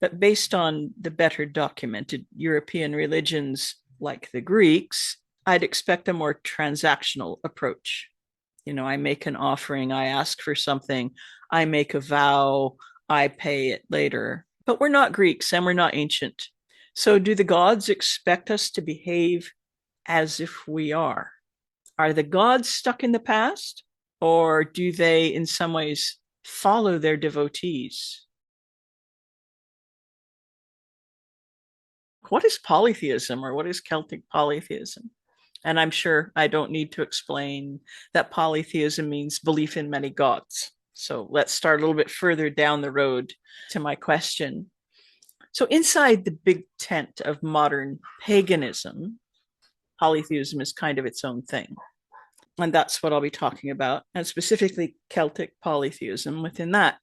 But based on the better documented European religions like the Greeks, I'd expect a more transactional approach. I make an offering, I ask for something, I make a vow, I pay it later. But we're not Greeks and we're not ancient. So, do the gods expect us to behave as if we are? Are the gods stuck in the past? Or do they, in some ways, follow their devotees? What is polytheism or what is Celtic polytheism? And I'm sure I don't need to explain that polytheism means belief in many gods. So let's start a little bit further down the road to my question. So, inside the big tent of modern paganism, polytheism is kind of its own thing. And that's what I'll be talking about, and specifically Celtic polytheism within that.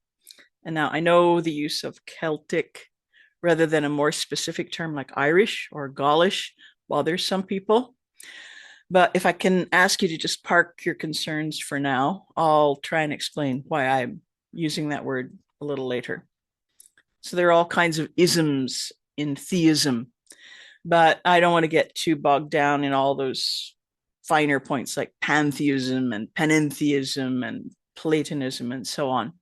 And now I know the use of Celtic rather than a more specific term like Irish or Gaulish, while there's some people. But if I can ask you to just park your concerns for now, I'll try and explain why I'm using that word a little later. So there are all kinds of isms in theism, but I don't want to get too bogged down in all those finer points like pantheism and panentheism and Platonism and so on.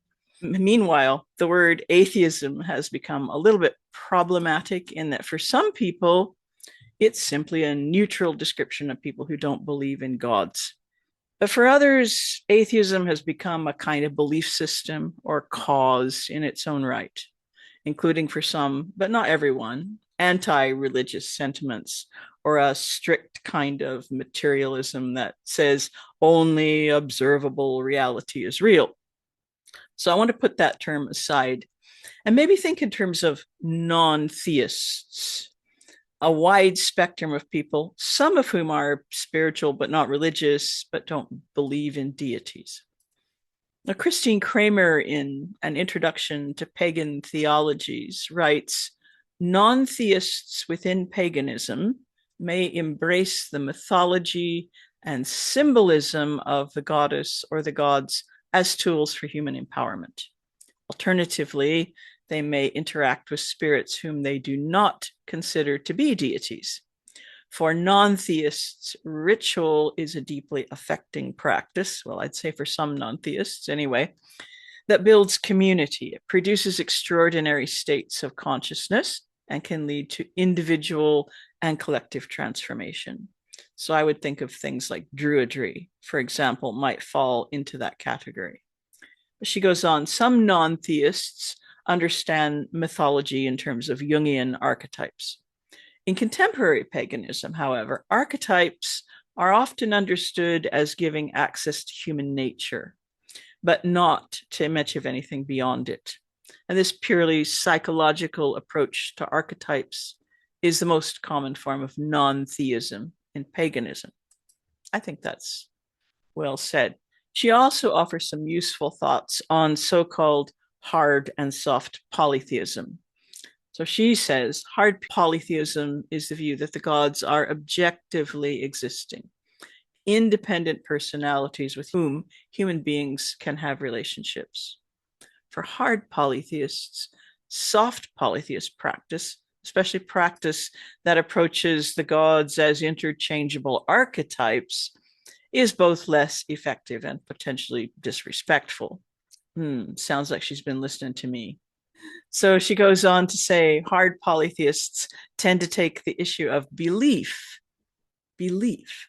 Meanwhile, the word atheism has become a little bit problematic in that for some people, it's simply a neutral description of people who don't believe in gods. But for others, atheism has become a kind of belief system or cause in its own right, including for some, but not everyone, anti religious sentiments or a strict kind of materialism that says only observable reality is real. So I want to put that term aside and maybe think in terms of non theists, a wide spectrum of people, some of whom are spiritual but not religious, but don't believe in deities. Now, Christine Kramer, in an introduction to pagan theologies, writes non theists within paganism may embrace the mythology and symbolism of the goddess or the gods as tools for human empowerment. Alternatively, they may interact with spirits whom they do not consider to be deities. For non theists, ritual is a deeply affecting practice. Well, I'd say for some non theists anyway, that builds community. It produces extraordinary states of consciousness and can lead to individual and collective transformation. So I would think of things like Druidry, for example, might fall into that category. But she goes on, some non theists understand mythology in terms of Jungian archetypes. In contemporary paganism, however, archetypes are often understood as giving access to human nature, but not to much of anything beyond it. And this purely psychological approach to archetypes is the most common form of non theism in paganism. I think that's well said. She also offers some useful thoughts on so called hard and soft polytheism. So she says hard polytheism is the view that the gods are objectively existing, independent personalities with whom human beings can have relationships. For hard polytheists, soft polytheist practice, especially practice that approaches the gods as interchangeable archetypes, is both less effective and potentially disrespectful. Sounds like she's been listening to me. So she goes on to say hard polytheists tend to take the issue of belief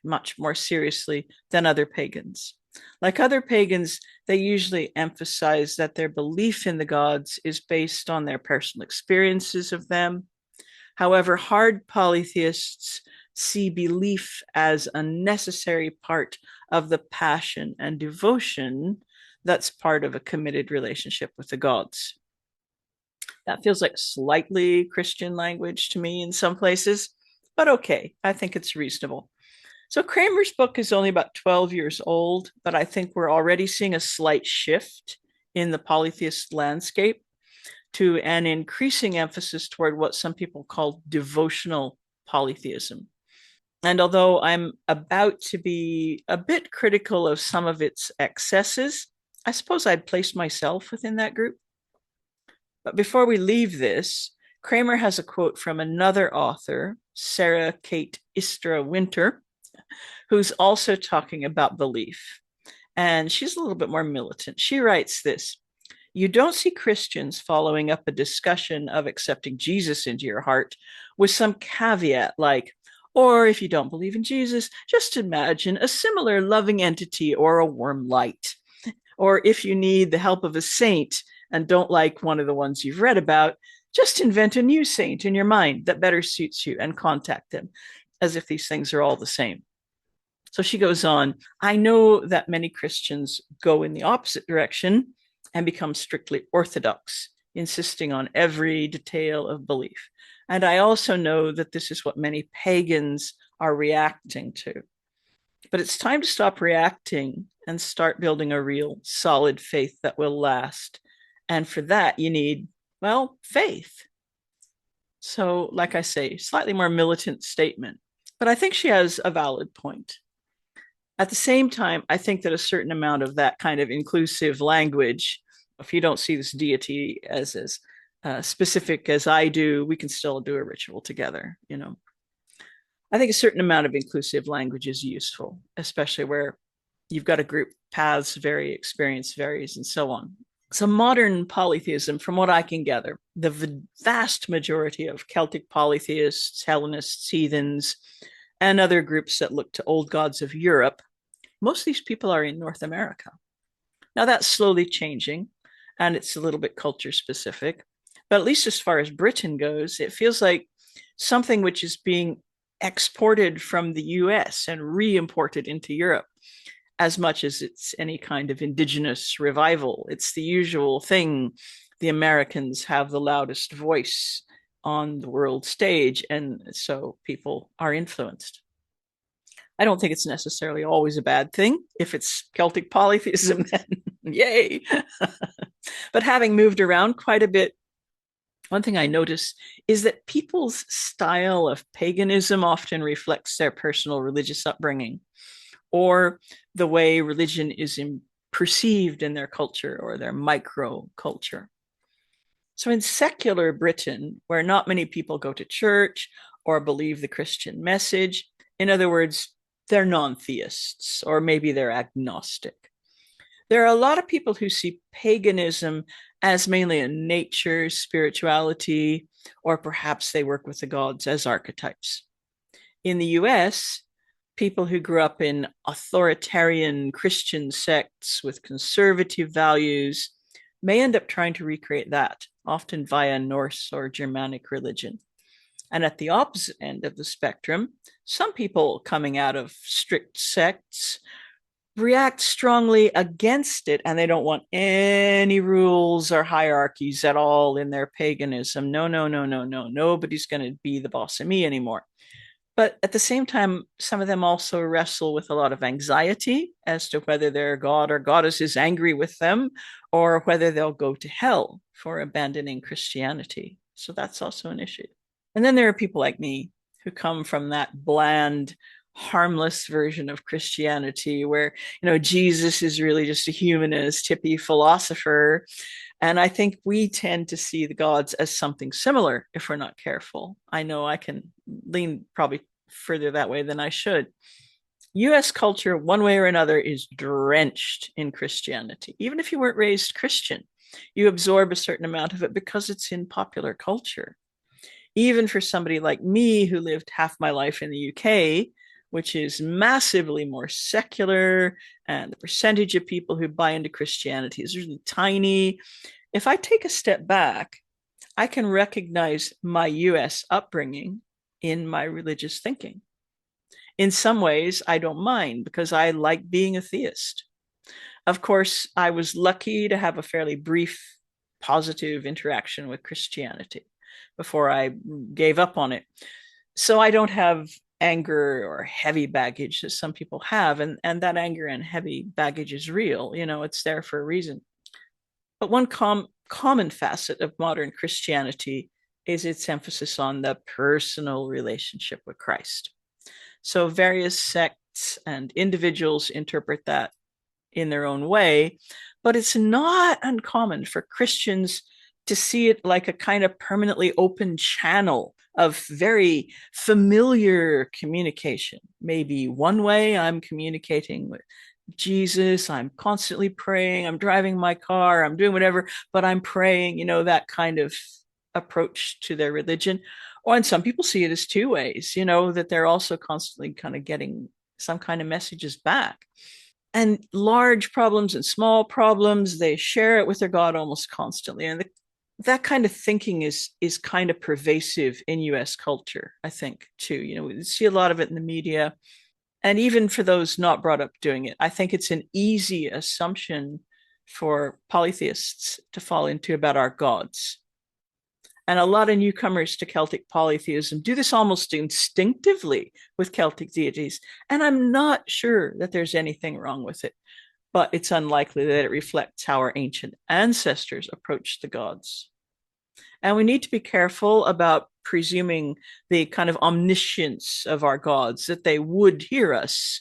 much more seriously than other pagans. Like other pagans, they usually emphasize that their belief in the gods is based on their personal experiences of them. However, hard polytheists see belief as a necessary part of the passion and devotion that's part of a committed relationship with the gods. That feels like slightly Christian language to me in some places, but okay, I think it's reasonable. So Kramer's book is only about 12 years old, but I think we're already seeing a slight shift in the polytheist landscape to an increasing emphasis toward what some people call devotional polytheism. And although I'm about to be a bit critical of some of its excesses, I suppose I'd place myself within that group. But before we leave this, Kramer has a quote from another author, Sarah Kate Istra Winter, who's also talking about belief. And she's a little bit more militant. She writes this: you don't see Christians following up a discussion of accepting Jesus into your heart with some caveat like, or if you don't believe in Jesus, just imagine a similar loving entity or a warm light. Or if you need the help of a saint and don't like one of the ones you've read about, just invent a new saint in your mind that better suits you and contact them, as if these things are all the same. So she goes on, I know that many Christians go in the opposite direction and become strictly orthodox, insisting on every detail of belief. And I also know that this is what many pagans are reacting to. But it's time to stop reacting and start building a real solid faith that will last. And for that, you need, well, faith. So, like I say, slightly more militant statement. But I think she has a valid point. At the same time, I think that a certain amount of that kind of inclusive language, if you don't see this deity as specific as I do, we can still do a ritual together, you know. I think a certain amount of inclusive language is useful, especially where you've got a group, paths vary, experience varies, and so on. So modern polytheism, from what I can gather, the vast majority of Celtic polytheists, Hellenists, heathens, and other groups that look to old gods of Europe, most of these people are in North America. Now that's slowly changing, and it's a little bit culture specific. But at least as far as Britain goes, it feels like something which is being exported from the US and re-imported into Europe as much as it's any kind of indigenous revival. It's the usual thing. The Americans have the loudest voice on the world stage, and so people are influenced. I don't think it's necessarily always a bad thing. If it's Celtic polytheism, then yay. But having moved around quite a bit, one thing I notice is that people's style of paganism often reflects their personal religious upbringing or the way religion is perceived in their culture or their micro culture. So in secular Britain, where not many people go to church or believe the Christian message, in other words, they're non-theists or maybe they're agnostic. There are a lot of people who see paganism as mainly a nature, spirituality, or perhaps they work with the gods as archetypes. In the US, people who grew up in authoritarian Christian sects with conservative values may end up trying to recreate that, often via Norse or Germanic religion. And at the opposite end of the spectrum, some people coming out of strict sects react strongly against it, and they don't want any rules or hierarchies at all in their paganism. No, no, no, no, no. Nobody's going to be the boss of me anymore. But at the same time, some of them also wrestle with a lot of anxiety as to whether their god or goddess is angry with them or whether they'll go to hell for abandoning Christianity. So that's also an issue. And then there are people like me who come from that bland, harmless version of Christianity where, you know, Jesus is really just a humanist, hippie philosopher. And I think we tend to see the gods as something similar if we're not careful. I know I can lean probably further that way than I should. US culture, one way or another, is drenched in Christianity. Even if you weren't raised Christian, you absorb a certain amount of it because it's in popular culture. Even for somebody like me who lived half my life in the UK, which is massively more secular, and the percentage of people who buy into Christianity is really tiny. If I take a step back, I can recognize my US upbringing in my religious thinking. In some ways, I don't mind because I like being a theist. Of course, I was lucky to have a fairly brief, positive interaction with Christianity before I gave up on it. So I don't have anger or heavy baggage that some people have. And that anger and heavy baggage is real. You know, it's there for a reason. But one common facet of modern Christianity is its emphasis on the personal relationship with Christ. So various sects and individuals interpret that in their own way, but it's not uncommon for Christians to see it like a kind of permanently open channel of very familiar communication. Maybe one way I'm communicating with Jesus, I'm constantly praying, I'm driving my car, I'm doing whatever, but I'm praying, that kind of approach to their religion. Or and some people see it as two ways, that they're also constantly kind of getting some kind of messages back. And large problems and small problems, they share it with their God almost constantly. And that kind of thinking is kind of pervasive in US culture, I think, too. We see a lot of it in the media. And even for those not brought up doing it, I think it's an easy assumption for polytheists to fall into about our gods. And a lot of newcomers to Celtic polytheism do this almost instinctively with Celtic deities. And I'm not sure that there's anything wrong with it, but it's unlikely that it reflects how our ancient ancestors approached the gods. And we need to be careful about presuming the kind of omniscience of our gods, that they would hear us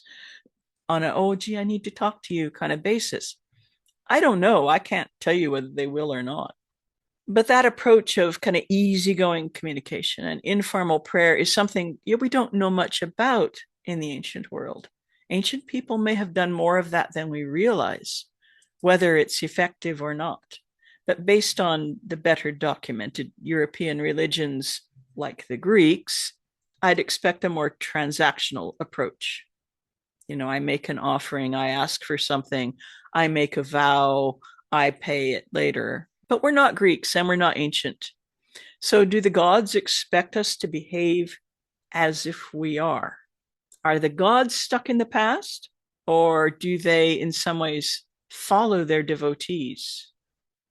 on a, oh, gee, I need to talk to you kind of basis. I don't know. I can't tell you whether they will or not. But that approach of kind of easygoing communication and informal prayer is something we don't know much about in the ancient world. Ancient people may have done more of that than we realize, whether it's effective or not. But based on the better documented European religions like the Greeks, I'd expect a more transactional approach. I make an offering, I ask for something, I make a vow, I pay it later. But we're not Greeks and we're not ancient. So do the gods expect us to behave as if we are? Are the gods stuck in the past? Or do they, in some ways, follow their devotees?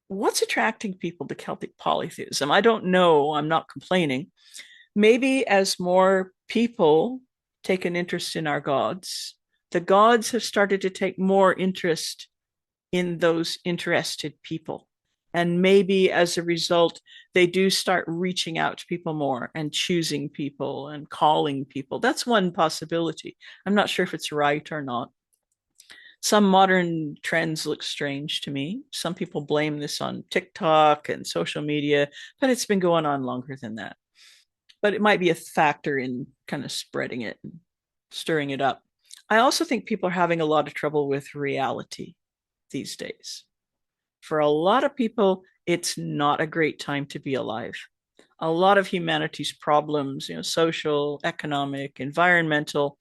What's attracting people to Celtic polytheism? I don't know. I'm not complaining. Maybe as more people take an interest in our gods, the gods have started to take more interest in those interested people. And maybe as a result, they do start reaching out to people more and choosing people and calling people. That's one possibility. I'm not sure if it's right or not. Some modern trends look strange to me. Some people blame this on TikTok and social media, but it's been going on longer than that. But it might be a factor in kind of spreading it and stirring it up. I also think people are having a lot of trouble with reality these days. For a lot of people, it's not a great time to be alive. A lot of humanity's problems, social, economic, environmental,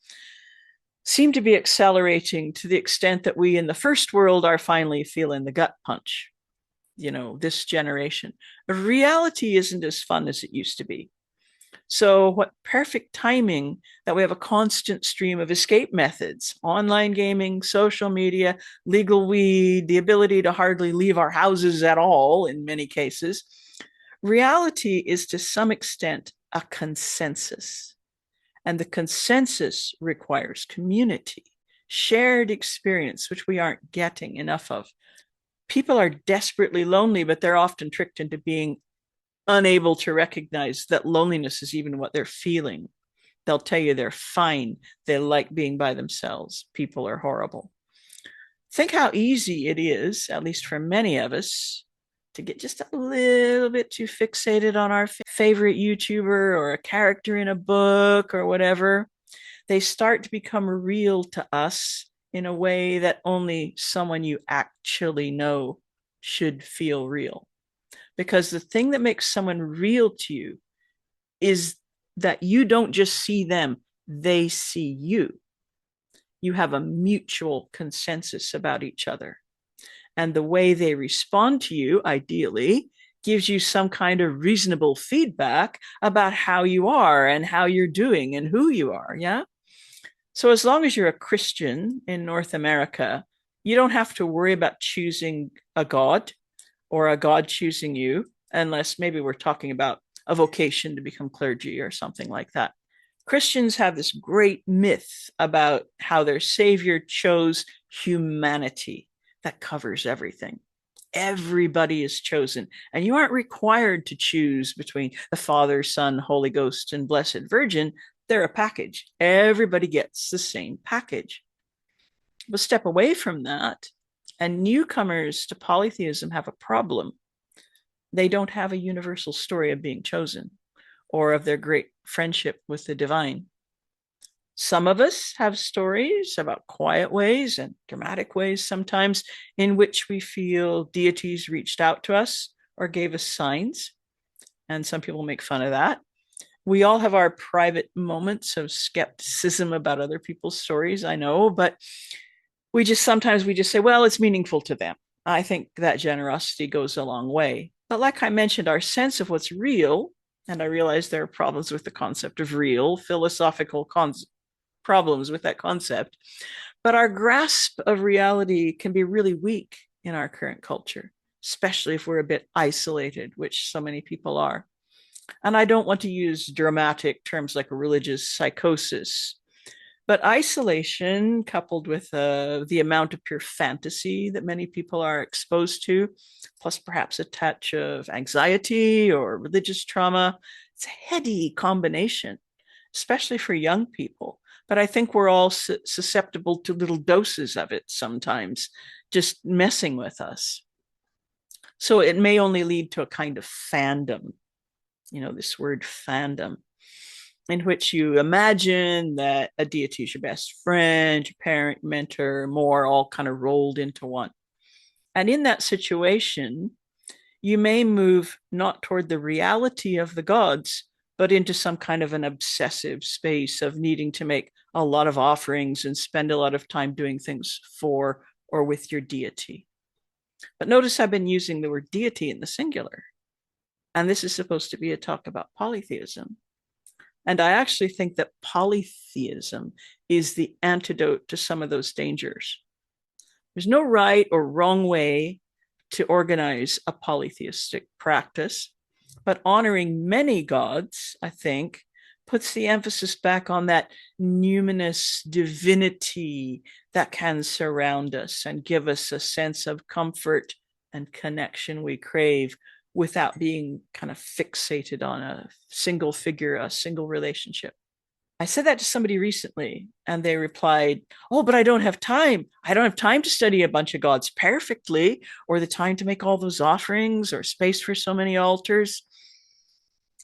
seem to be accelerating to the extent that we in the first world are finally feeling the gut punch. This generation. Reality isn't as fun as it used to be. So, what perfect timing that we have a constant stream of escape methods: online gaming, social media, legal weed, the ability to hardly leave our houses at all in many cases. Reality is to some extent a consensus, and the consensus requires community, shared experience, which we aren't getting enough of. People are desperately lonely, but they're often tricked into being unable to recognize that loneliness is even what they're feeling. They'll tell you they're fine. They like being by themselves. People are horrible. Think how easy it is, at least for many of us, to get just a little bit too fixated on our favorite YouTuber or a character in a book or whatever. They start to become real to us in a way that only someone you actually know should feel real. Because the thing that makes someone real to you is that you don't just see them, they see you. You have a mutual consensus about each other. And the way they respond to you, ideally, gives you some kind of reasonable feedback about how you are and how you're doing and who you are. Yeah. So as long as you're a Christian in North America, you don't have to worry about choosing a God or a God choosing you, unless maybe we're talking about a vocation to become clergy or something like that. Christians have this great myth about how their Savior chose humanity that covers everything. Everybody is chosen, and you aren't required to choose between the Father, Son, Holy Ghost, and Blessed Virgin. They're a package. Everybody gets the same package. But step away from that, and newcomers to polytheism have a problem. They don't have a universal story of being chosen or of their great friendship with the divine. Some of us have stories about quiet ways and dramatic ways sometimes in which we feel deities reached out to us or gave us signs. And some people make fun of that. We all have our private moments of skepticism about other people's stories, I know, but we just say, well, it's meaningful to them. I think that generosity goes a long way. But like I mentioned, our sense of what's real, and I realize there are problems with the concept of real, philosophical problems with that concept, but our grasp of reality can be really weak in our current culture, especially if we're a bit isolated, which so many people are. And I don't want to use dramatic terms like religious psychosis, but isolation coupled with the amount of pure fantasy that many people are exposed to, plus perhaps a touch of anxiety or religious trauma, it's a heady combination, especially for young people. But I think we're all susceptible to little doses of it sometimes, just messing with us. So it may only lead to a kind of fandom, this word fandom, in which you imagine that a deity is your best friend, your parent, mentor, more, all kind of rolled into one. And in that situation, you may move not toward the reality of the gods, but into some kind of an obsessive space of needing to make a lot of offerings and spend a lot of time doing things for or with your deity. But notice I've been using the word deity in the singular. And this is supposed to be a talk about polytheism. And I actually think that polytheism is the antidote to some of those dangers. There's no right or wrong way to organize a polytheistic practice, but honoring many gods, I think, puts the emphasis back on that numinous divinity that can surround us and give us a sense of comfort and connection we crave without being kind of fixated on a single figure, a single relationship. I said that to somebody recently, and they replied, oh, but I don't have time. I don't have time to study a bunch of gods perfectly, or the time to make all those offerings, or space for so many altars,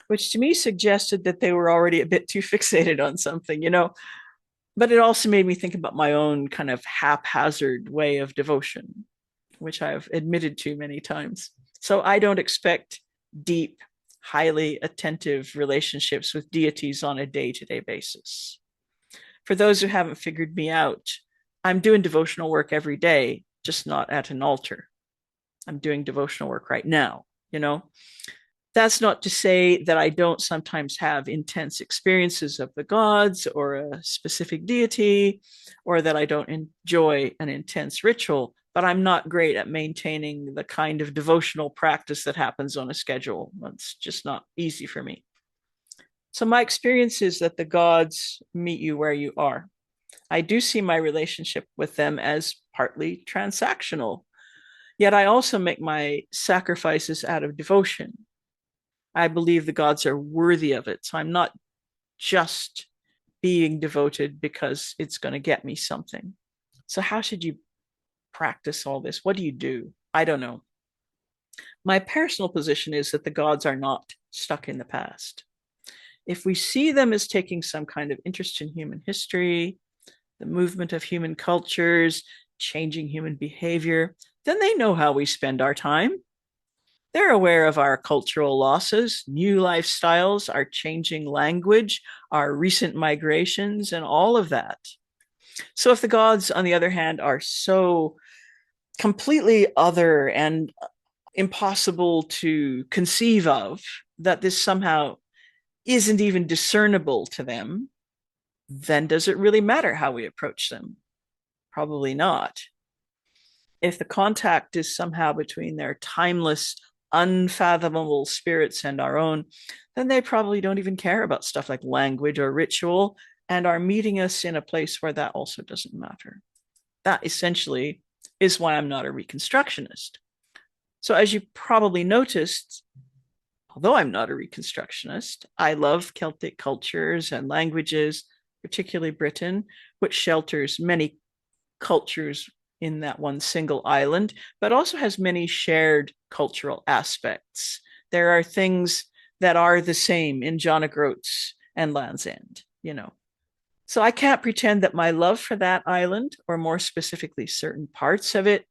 which to me suggested that they were already a bit too fixated on something. But it also made me think about my own kind of haphazard way of devotion, which I've admitted to many times. So I don't expect deep, highly attentive relationships with deities on a day-to-day basis. For those who haven't figured me out, I'm doing devotional work every day, just not at an altar. I'm doing devotional work right now. That's not to say that I don't sometimes have intense experiences of the gods or a specific deity, or that I don't enjoy an intense ritual, but I'm not great at maintaining the kind of devotional practice that happens on a schedule. It's just not easy for me. So my experience is that the gods meet you where you are. I do see my relationship with them as partly transactional, yet I also make my sacrifices out of devotion. I believe the gods are worthy of it. So I'm not just being devoted because it's going to get me something. So how should you practice all this? What do you do? I don't know. My personal position is that the gods are not stuck in the past. If we see them as taking some kind of interest in human history, the movement of human cultures, changing human behavior, then they know how we spend our time. They're aware of our cultural losses, new lifestyles, our changing language, our recent migrations, and all of that. So if the gods, on the other hand, are so completely other and impossible to conceive of, that this somehow isn't even discernible to them, then does it really matter how we approach them? Probably not. If the contact is somehow between their timeless, unfathomable spirits and our own, then they probably don't even care about stuff like language or ritual and are meeting us in a place where that also doesn't matter. That essentially is why I'm not a Reconstructionist. So, as you probably noticed, although I'm not a Reconstructionist, I love Celtic cultures and languages, particularly Britain, which shelters many cultures in that one single island, but also has many shared cultural aspects. There are things that are the same in John O'Groats and Land's End, you know. So I can't pretend that my love for that island, or more specifically, certain parts of it,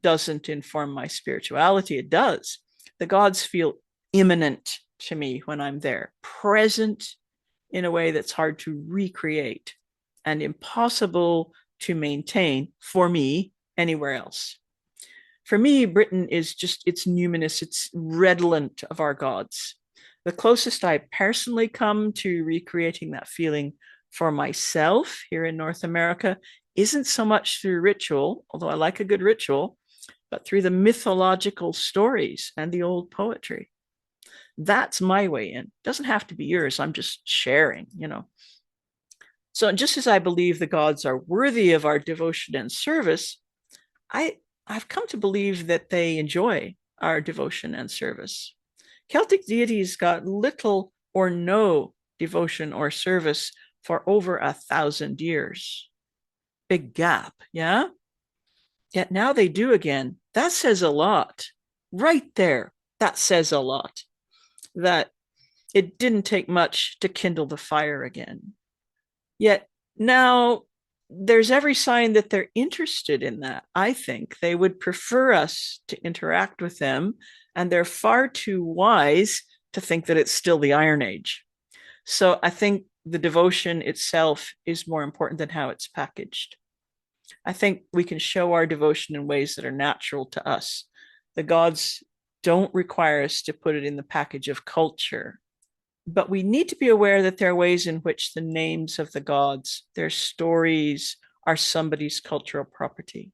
doesn't inform my spirituality. It does. The gods feel imminent to me when I'm there, present in a way that's hard to recreate and impossible to maintain for me anywhere else. For me, Britain is just, it's numinous, it's redolent of our gods. The closest I personally come to recreating that feeling for myself here in North America isn't so much through ritual, although I like a good ritual, but through the mythological stories and the old poetry. That's my way in. It doesn't have to be yours. I'm just sharing, you know. So just as I believe the gods are worthy of our devotion and service, I I've come to believe that they enjoy our devotion and service. Celtic deities got little or no devotion or service for over 1,000 years. Big gap, yeah? Yet now they do again. That says a lot. Right there, that says a lot. That it didn't take much to kindle the fire again. Yet now there's every sign that they're interested in that. I think they would prefer us to interact with them, and they're far too wise to think that it's still the Iron Age. So I think the devotion itself is more important than how it's packaged. I think we can show our devotion in ways that are natural to us. The gods don't require us to put it in the package of culture, but we need to be aware that there are ways in which the names of the gods, their stories, are somebody's cultural property.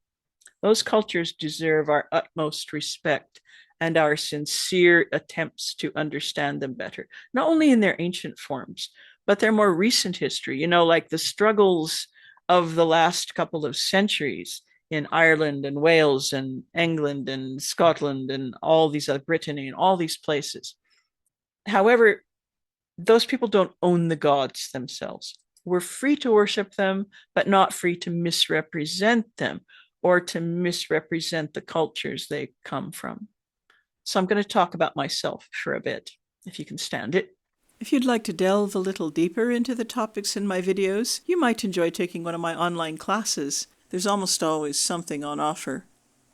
Those cultures deserve our utmost respect and our sincere attempts to understand them better, not only in their ancient forms, but their more recent history, you know, like the struggles of the last couple of centuries in Ireland and Wales and England and Scotland and all these other Brittany and all these places. However, those people don't own the gods themselves. We're free to worship them, but not free to misrepresent them or to misrepresent the cultures they come from. So I'm going to talk about myself for a bit, if you can stand it. If you'd like to delve a little deeper into the topics in my videos, you might enjoy taking one of my online classes. There's almost always something on offer.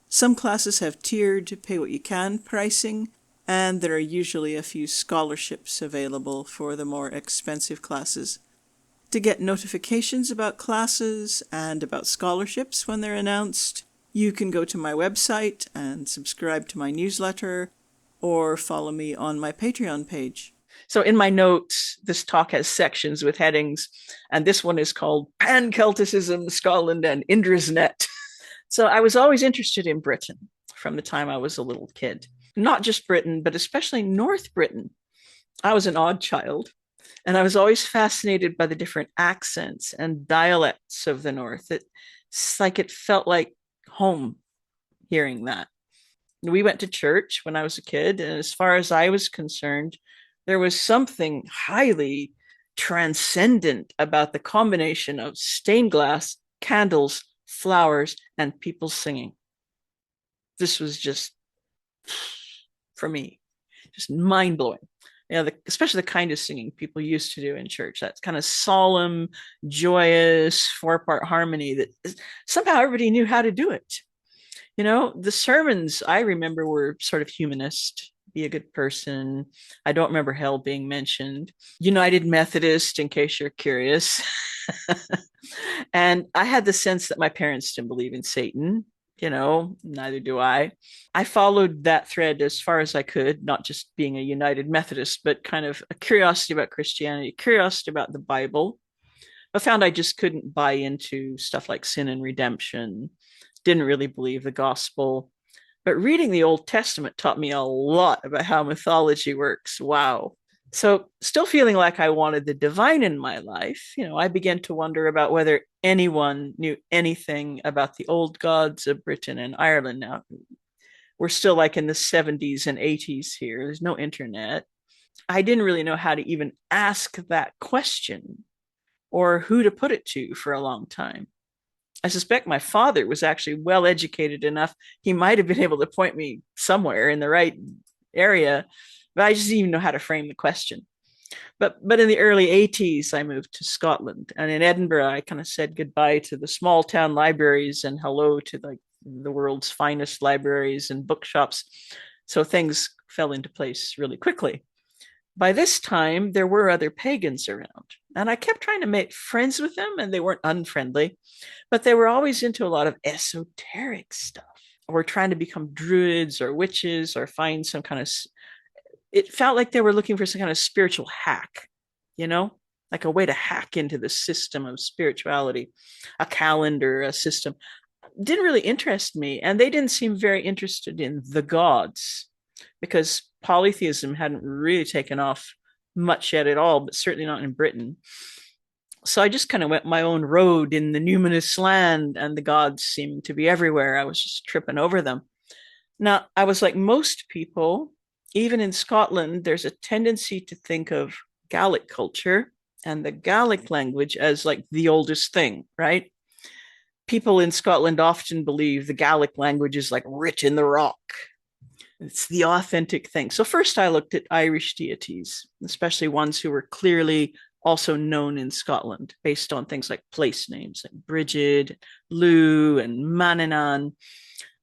Some classes have tiered pay what you can pricing, and there are usually a few scholarships available for the more expensive classes. To get notifications about classes and about scholarships when they're announced, you can go to my website and subscribe to my newsletter or follow me on my Patreon page. So in my notes, this talk has sections with headings, and this one is called Pan-Celticism, Scotland, and Indra's Net. So I was always interested in Britain from the time I was a little kid. Not just Britain, but especially North Britain. I was an odd child, and I was always fascinated by the different accents and dialects of the North. It's like it felt like home hearing that. We went to church when I was a kid, and as far as I was concerned, there was something highly transcendent about the combination of stained glass, candles, flowers, and people singing. This was just, for me, just mind-blowing. You know, especially the kind of singing people used to do in church. That's kind of solemn, joyous, four-part harmony that somehow everybody knew how to do it. You know, the sermons I remember were sort of humanist, be a good person. I don't remember hell being mentioned. United Methodist, in case you're curious. And I had the sense that my parents didn't believe in Satan. You know, neither do I. I followed that thread as far as I could, not just being a United Methodist, but kind of a curiosity about Christianity, curiosity about the Bible. I found I just couldn't buy into stuff like sin and redemption, didn't really believe the gospel. But reading the Old Testament taught me a lot about how mythology works. Wow. So, still feeling like I wanted the divine in my life, you know, I began to wonder about whether anyone knew anything about the old gods of Britain and Ireland. Now, we're still like in the 70s and 80s here. There's no internet. I didn't really know how to even ask that question or who to put it to for a long time. I suspect my father was actually well educated enough. He might have been able to point me somewhere in the right area, but I just didn't even know how to frame the question. But in the early 80s, I moved to Scotland. And in Edinburgh, I kind of said goodbye to the small town libraries and hello to like the world's finest libraries and bookshops. So things fell into place really quickly. By this time, there were other pagans around. And I kept trying to make friends with them, and they weren't unfriendly, but they were always into a lot of esoteric stuff, or trying to become druids or witches or find some kind of, it felt like they were looking for some kind of spiritual hack, you know, like a way to hack into the system of spirituality, a calendar, a system. Didn't really interest me. And they didn't seem very interested in the gods because polytheism hadn't really taken off much yet at all, but certainly not in Britain. So I just kind of went my own road in the numinous land, and the gods seemed to be everywhere. I was just tripping over them. Now, I was like most people, even in Scotland, there's a tendency to think of Gaelic culture and the Gaelic language as like the oldest thing, right? People in Scotland often believe the Gaelic language is like writ in the rock. It's the authentic thing. So first I looked at Irish deities, especially ones who were clearly also known in Scotland based on things like place names like Brigid, Lugh, and Manannán.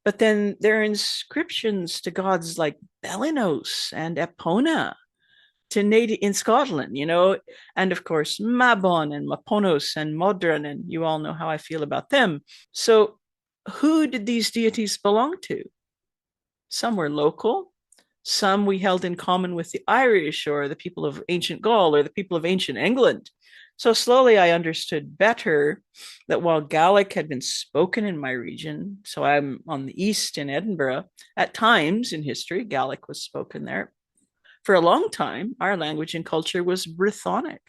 But then there are inscriptions to gods like Belinos and Epona to native in Scotland, you know, and of course Mabon and Maponos and Modron, and you all know how I feel about them. So who did these deities belong to? Some were local, some we held in common with the Irish or the people of ancient Gaul or the people of ancient England. So slowly I understood better that while Gaelic had been spoken in my region, so I'm on the east in Edinburgh, at times in history, Gaelic was spoken there. For a long time, our language and culture was Brythonic,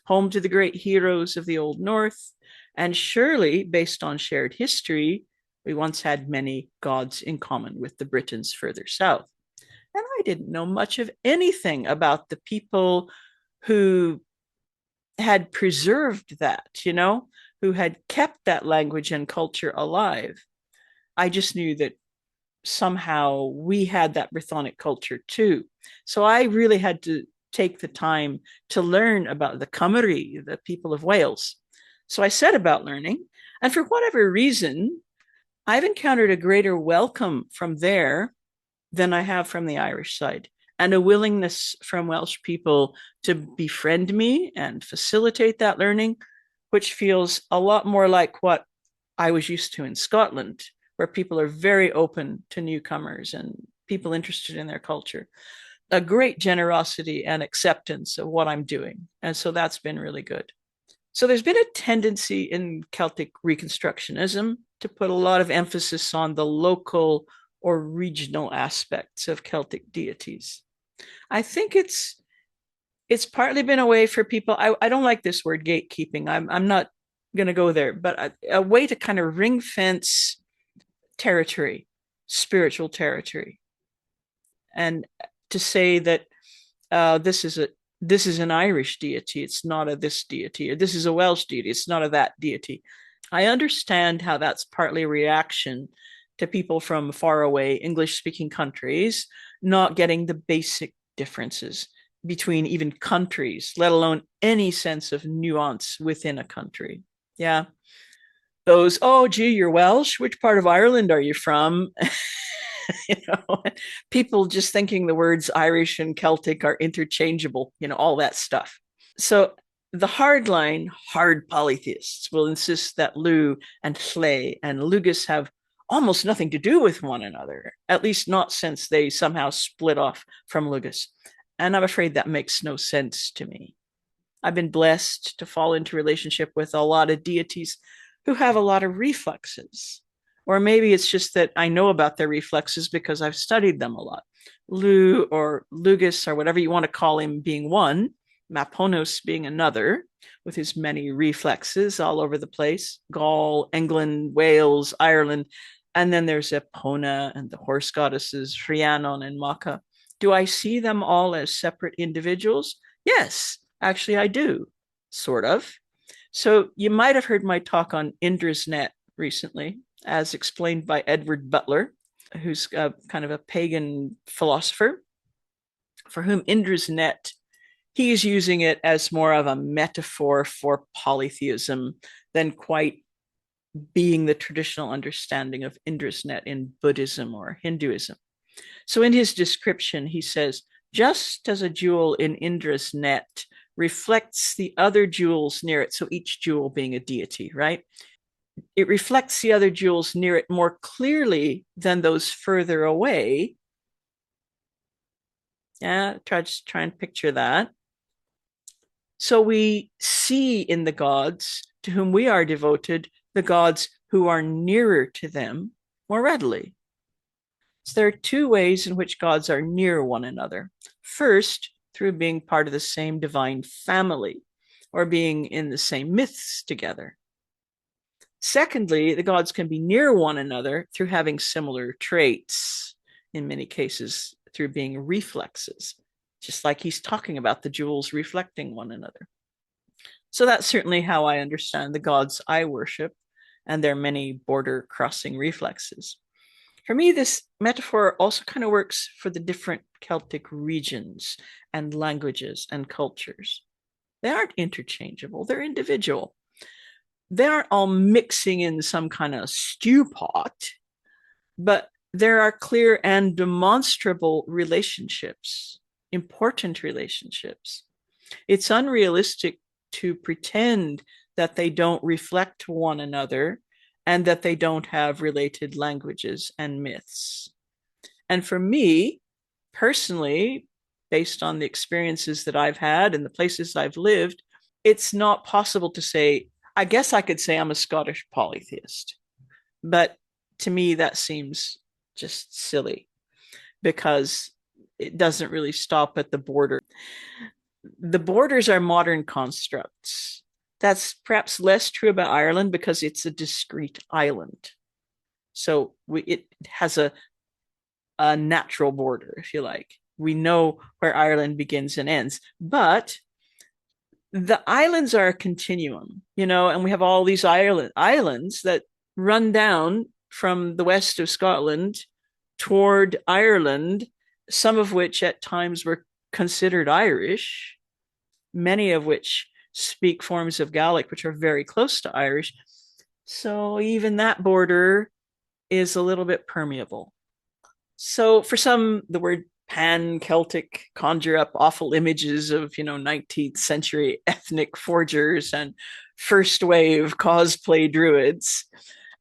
home to the great heroes of the Old North, and surely, based on shared history, we once had many gods in common with the Britons further south. And I didn't know much of anything about the people who had preserved that, you know, who had kept that language and culture alive. I just knew that somehow we had that Brythonic culture too. So I really had to take the time to learn about the Cymry, the people of Wales. So I set about learning. And for whatever reason, I've encountered a greater welcome from there than I have from the Irish side, and a willingness from Welsh people to befriend me and facilitate that learning, which feels a lot more like what I was used to in Scotland, where people are very open to newcomers and people interested in their culture. A great generosity and acceptance of what I'm doing. And so that's been really good. So there's been a tendency in Celtic Reconstructionism to put a lot of emphasis on the local or regional aspects of Celtic deities. I think it's partly been a way for people. I don't like this word gatekeeping. I'm not going to go there, but a way to kind of ring fence territory, spiritual territory, and to say that this is an Irish deity, it's not a this deity, or this is a Welsh deity, it's not a that deity. I understand how that's partly a reaction to people from faraway English speaking countries not getting the basic differences between even countries, let alone any sense of nuance within a country. Yeah. Those, oh, gee, you're Welsh. Which part of Ireland are you from? you know, people just thinking the words Irish and Celtic are interchangeable, you know, all that stuff. So the hard polytheists will insist that Lugh and Llay and Lugus have almost nothing to do with one another, at least not since they somehow split off from Lugus. And I'm afraid that makes no sense to me. I've been blessed to fall into relationship with a lot of deities who have a lot of reflexes. Or maybe it's just that I know about their reflexes because I've studied them a lot. Lugh or Lugus, or whatever you want to call him, being one, Maponos being another, with his many reflexes all over the place, Gaul, England, Wales, Ireland. And then there's Epona and the horse goddesses, Rhiannon and Macha. Do I see them all as separate individuals? Yes, actually I do, sort of. So you might have heard my talk on Indra's net recently, as explained by Edward Butler, who's kind of a pagan philosopher, for whom Indra's net, he is using it as more of a metaphor for polytheism than quite being the traditional understanding of Indra's net in Buddhism or Hinduism. So in his description, he says, just as a jewel in Indra's net reflects the other jewels near it, so each jewel being a deity, right? It reflects the other jewels near it more clearly than those further away. Yeah, try and picture that. So we see in the gods to whom we are devoted the gods who are nearer to them more readily. So there are two ways in which gods are near one another. First, through being part of the same divine family or being in the same myths together. Secondly, the gods can be near one another through having similar traits, in many cases through being reflexes, just like he's talking about the jewels reflecting one another. So that's certainly how I understand the gods I worship and their many border crossing reflexes. For me, this metaphor also kind of works for the different Celtic regions and languages and cultures. They aren't interchangeable, they're individual. They aren't all mixing in some kind of stew pot, but there are clear and demonstrable relationships, important relationships. It's unrealistic to pretend that they don't reflect one another and that they don't have related languages and myths. And for me, personally, based on the experiences that I've had and the places I've lived, it's not possible to say, I guess I could say I'm a Scottish polytheist. But to me, that seems just silly because it doesn't really stop at the border. The borders are modern constructs. That's perhaps less true about Ireland because it's a discrete island. So it has a natural border, if you like. We know where Ireland begins and ends. But the islands are a continuum, and we have all these islands that run down from the west of Scotland toward Ireland, some of which at times were considered Irish, many of which speak forms of Gaelic, which are very close to Irish. So even that border is a little bit permeable. So for some, the word pan-Celtic conjure up awful images of, 19th century ethnic forgers and first wave cosplay druids.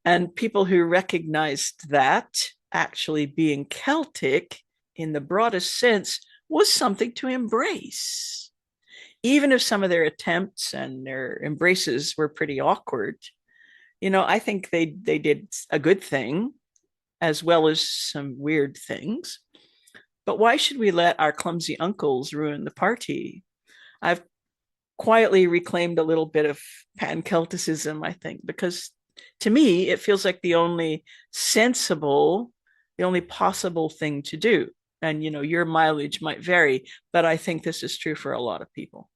And people who recognized that actually being Celtic in the broadest sense was something to embrace. Even if some of their attempts and their embraces were pretty awkward, I think they did a good thing as well as some weird things. But why should we let our clumsy uncles ruin the party? I've quietly reclaimed a little bit of pan-Celticism, I think, because to me, it feels like the only sensible, the only possible thing to do. And, your mileage might vary, but I think this is true for a lot of people.